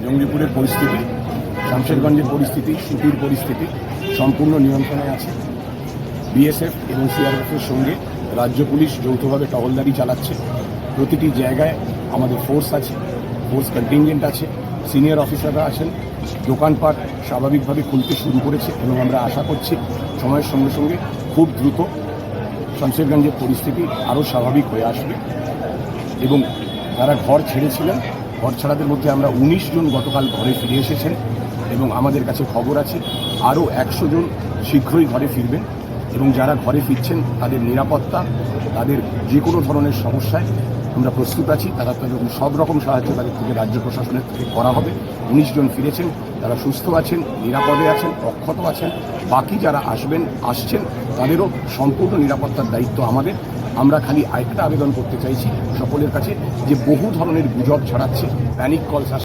জঙ্গিপুরের পরিস্থিতি, শামশেরগঞ্জের পরিস্থিতি, সুতির পরিস্থিতি সম্পূর্ণ নিয়ন্ত্রণে আছে। বিএসএফ এবং সিআরপিএফের সঙ্গে রাজ্য পুলিশ যৌথভাবে টহলদারি চালাচ্ছে। প্রতিটি জায়গায় আমাদের ফোর্স আছে, ফোর্স কন্টিনজেন্ট আছে, সিনিয়র অফিসাররা আছেন। দোকানপাট স্বাভাবিকভাবে খুলতে শুরু করেছে এবং আমরা আশা করছি সময়ের সঙ্গে সঙ্গে খুব দ্রুত শামশেরগঞ্জের পরিস্থিতি আরও স্বাভাবিক হয়ে আসবে। এবং যারা ঘর ছেড়েছিলেন, ঘর ছাড়াদের মধ্যে আমরা 19 জন গতকাল ঘরে ফিরে এসেছেন এবং আমাদের কাছে খবর আছে আরও 100 জন শীঘ্রই ঘরে ফিরবেন। এবং যারা ঘরে ফিরছেন তাদের নিরাপত্তা, তাদের যে কোনো ধরনের সমস্যায় আমরা প্রস্তুত আছি। তাদের সব রকম সাহায্য তাদের থেকে রাজ্য প্রশাসনের থেকে করা হবে। 19 জন ফিরেছেন, তারা সুস্থ আছেন, নিরাপদে আছেন, অক্ষত আছেন। বাকি যারা আসছেন তাদেরও সম্পূর্ণ নিরাপত্তার দায়িত্ব আমাদের। আমরা খালি আরেকটা আবেদন করতে চাইছি সকলের কাছে যে বহু ধরনের গুজব ছড়াচ্ছে, প্যানিক কলস